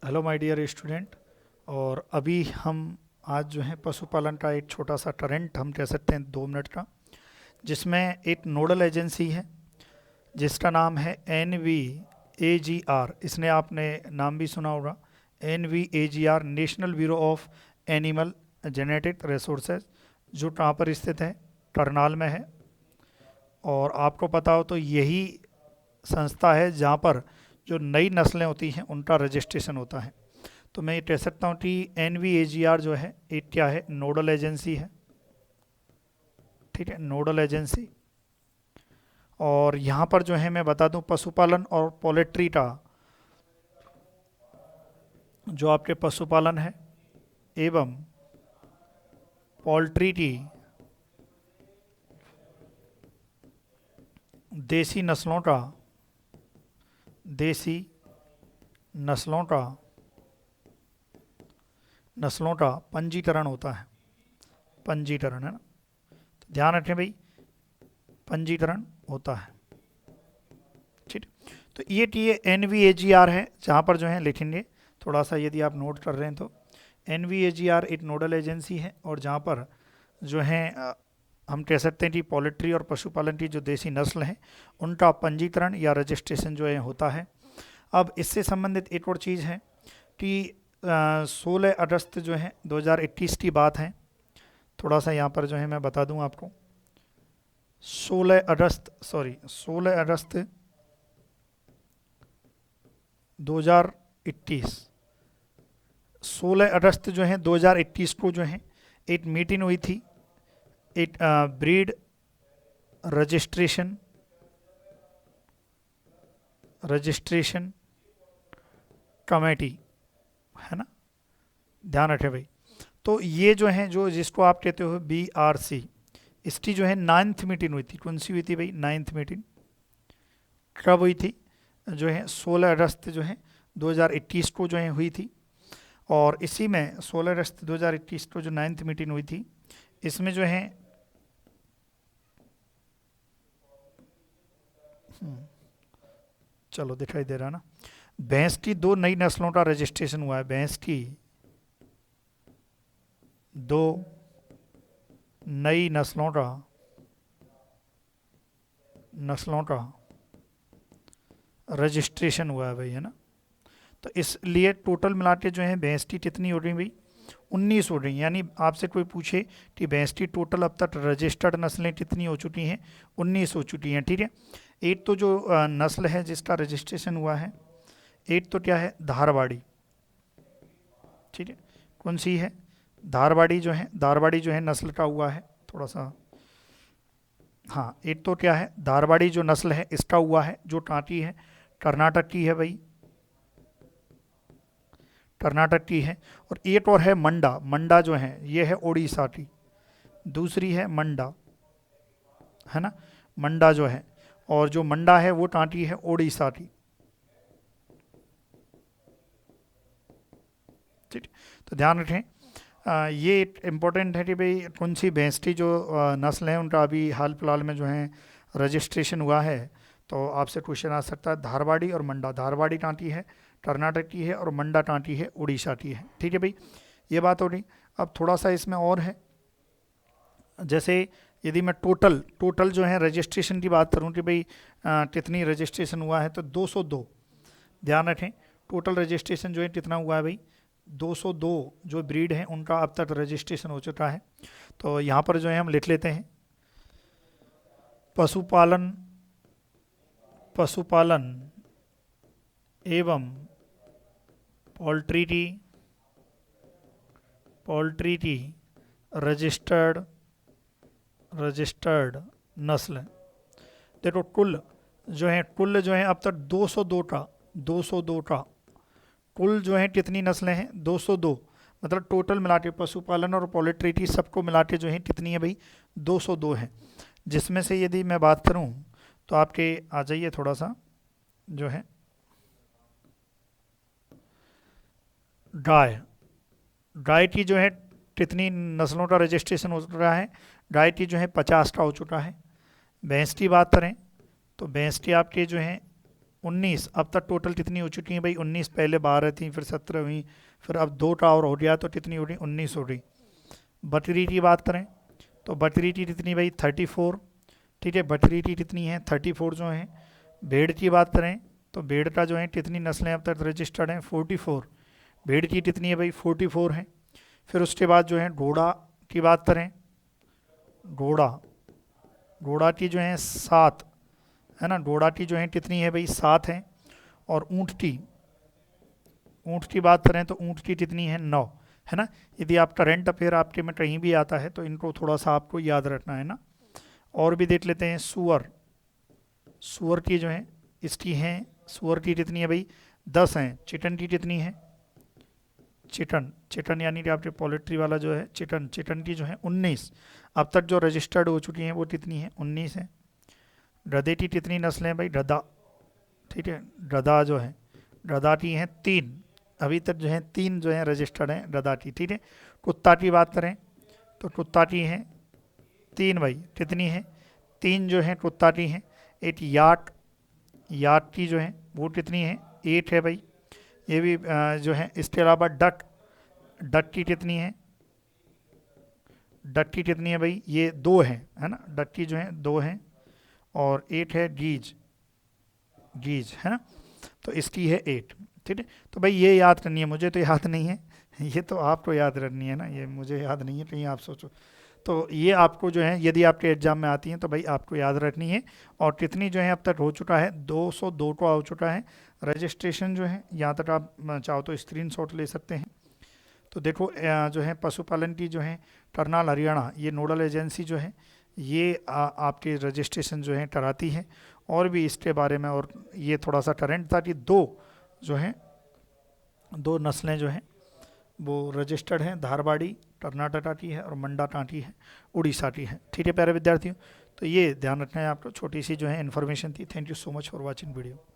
Hello my dear student. और अभी हम आज जो है पशुपालन का एक छोटा सा टरेंट हम कह सकते हैं 2 मिनट का, जिसमें एक नोडल एजेंसी है जिसका नाम है NVAGR। इसने आपने नाम भी सुना होगा, NVAGR, national bureau of animal genetic resources, जो कहाँ पर स्थित है, करनाल में है। और आपको पता हो तो यही संस्था है जहाँ पर जो नई नस्लें होती हैं उनका रजिस्ट्रेशन होता है। तो मैं ये कह सकता हूँ कि NVAGR जो है एक क्या है, नोडल एजेंसी है। ठीक है, नोडल एजेंसी। और यहाँ पर जो है मैं बता दूँ, पशुपालन और पोल्ट्री का जो आपके पशुपालन है एवं पोल्ट्री की देसी नस्लों का देसी नस्लों का नस्लों का पंजीकरण होता है। पंजीकरण है ना, तो ध्यान रखें भाई, पंजीकरण होता है। ठीक, तो ये NVAGR है, जहाँ पर जो है लिखेंगे थोड़ा सा, यदि आप नोट कर रहे हैं तो NVAGR एक नोडल एजेंसी है और जहाँ पर जो है हम कह सकते हैं कि पोल्ट्री और पशुपालन की जो देसी नस्ल हैं उनका पंजीकरण या रजिस्ट्रेशन जो है होता है। अब इससे संबंधित एक और चीज़ है कि 16 अगस्त जो है 2021 की बात है। थोड़ा सा यहाँ पर जो है मैं बता दूँ आपको, 16 अगस्त 2021, 16 अगस्त जो है 2021 को जो है एक मीटिंग हुई थी, एक ब्रीड रजिस्ट्रेशन रजिस्ट्रेशन कमेटी है ना, ध्यान रखें भाई। तो ये जो है, जो जिसको आप कहते हो BRC, इसकी जो है 9th मीटिंग हुई थी। कौन सी हुई थी भाई? 9th मीटिंग कब हुई थी? जो है 16 अगस्त जो है 2021 को जो है हुई थी। और इसी में 16 अगस्त 2021 को जो 9th मीटिंग हुई थी, इसमें जो है चलो दिखाई दे रहा ना, भैंस की 2 नई नस्लों का रजिस्ट्रेशन हुआ है। भैंस की 2 नई नस्लों का रजिस्ट्रेशन हुआ है भाई, है ना। तो इसलिए टोटल मिला के जो है भैंस की कितनी हो रही भाई? 19 हो रही। यानी आपसे कोई पूछे कि भैंस की टोटल अब तक रजिस्टर्ड नस्लें कितनी हो चुकी हैं? 19 हो चुकी हैं। ठीक है, एक तो जो नस्ल है जिसका रजिस्ट्रेशन हुआ है, एक तो क्या है, धारवाड़ी। ठीक है, कौन सी है? धारवाड़ी जो है, धारवाड़ी जो है नस्ल का हुआ है थोड़ा सा। हाँ, एक तो क्या है, धारवाड़ी जो नस्ल है इसका हुआ है, जो टाटी है कर्नाटक की है भाई, कर्नाटक की है। और एक और है मंडा। मंडा जो है ये है उड़ीसा की। दूसरी है मंडा, है ना, मंडा जो है, और जो मंडा है वो टाटी है उड़ीसा की। ठीक, तो ध्यान रखें। ये इम्पोर्टेंट है कि भाई कौन सी भैंस की जो नस्ल है उनका अभी हाल फिलहाल में जो है रजिस्ट्रेशन हुआ है। तो आपसे क्वेश्चन आ सकता है, धारवाड़ी और मंडा, धारवाड़ी टाँटी है कर्नाटक की है और मंडा टाँटी है उड़ीसा की है। ठीक है भाई, ये बात हो रही। अब थोड़ा सा इसमें और है, जैसे यदि मैं टोटल जो है रजिस्ट्रेशन की बात करूं कि भाई कितनी रजिस्ट्रेशन हुआ है, तो 202। ध्यान रखें, टोटल रजिस्ट्रेशन जो है कितना हुआ है भाई? 202 जो ब्रीड है उनका अब तक रजिस्ट्रेशन हो चुका है। तो यहाँ पर जो है हम लिख लेते हैं, पशुपालन पशुपालन एवं पोल्ट्री की रजिस्टर्ड नस्ल। देखो कुल जो है अब तक 202 का कुल जो है कितनी नस्लें हैं? 202। मतलब टोटल मिला के पशुपालन और पोल्ट्री की सबको मिला के जो है कितनी है भाई? 202 है। जिसमें से यदि मैं बात करूं तो आपके आ जाइए थोड़ा सा, जो है गाय गाय की जो है कितनी नस्लों का रजिस्ट्रेशन हो रहा है? गाय की जो है 50 का हो चुका है। भैंस की बात करें तो भैंस की आपके जो है 19। अब तक टोटल कितनी हो चुकी हैं भाई? 19। पहले 12 थी, फिर 17 हुई, फिर अब 2 और हो गया तो कितनी हो रही? 19 हो रही। बकरी की बात करें तो बकरी की कितनी भाई? 34। ठीक है, बकरी की कितनी है? 34 जो है। भेड़ की बात करें तो भेड़ का जो है कितनी नस्लें अब तक रजिस्टर्ड हैं? 44। भेड़ की कितनी है भाई? 44 है। फिर उसके बाद जो है घोड़ा की बात करें, घोड़ा घोड़ा की जो है 7 है ना, घोड़ा की जो है कितनी है भाई? 7 है। और ऊँट की बात करें तो ऊँट की कितनी है? 9 है ना। यदि आपका रेंट अफेयर आपके में कहीं भी आता है तो इनको थोड़ा सा आपको याद रखना है ना। और भी देख लेते हैं। सुअर की जो है इसकी है, सुअर की कितनी है भाई? 10 है। चिकन की कितनी है? चिकन यानी कि आपके पोल्ट्री वाला जो है चिकन की जो है 19। अब तक जो रजिस्टर्ड हो चुकी हैं वो कितनी है? 19 है। गधे की कितनी नस्लें हैं भाई? गधा। ठीक है, गधा जो है, गधा की हैं 3। अभी तक जो है 3 जो है रजिस्टर्ड हैं गधा की। ठीक है, कुत्ता की बात करें तो कुत्ता की हैं 3 भाई। कितनी है? 3 जो है कुत्ता की हैं। एक याट की जो है वो कितनी है? 8 है भाई। ये भी जो है। इसके अलावा डक की कितनी है? डक की कितनी है भाई? ये 2 है ना। डक की जो है 2 है। और 8 है गीज है ना, तो इसकी है 8। ठीक है, तो भाई ये याद करनी है, मुझे तो याद नहीं है, ये तो आपको याद रखनी है ना, ये मुझे याद नहीं है, कहीं आप सोचो। तो ये आपको जो है यदि आपके एग्जाम में आती हैं तो भाई आपको याद रखनी है। और कितनी जो है अब तक हो चुका है? 202 को हो चुका है रजिस्ट्रेशन जो है। यहाँ तक आप चाहो तो स्क्रीनशॉट ले सकते हैं। तो देखो जो है पशुपालन की जो है करनाल हरियाणा ये नोडल एजेंसी जो है ये आपके रजिस्ट्रेशन जो है कराती है। और भी इसके बारे में, और ये थोड़ा सा करंट था कि जो है 2 नस्लें जो हैं वो रजिस्टर्ड हैं। धारवाड़ी कर्नाटका की है और मंडा टाँटी है उड़ीसा की है। ठीक है प्यारे विद्यार्थियों, तो ये ध्यान रखना है आपको। छोटी सी जो है इन्फॉर्मेशन थी। Thank you so much for watching video.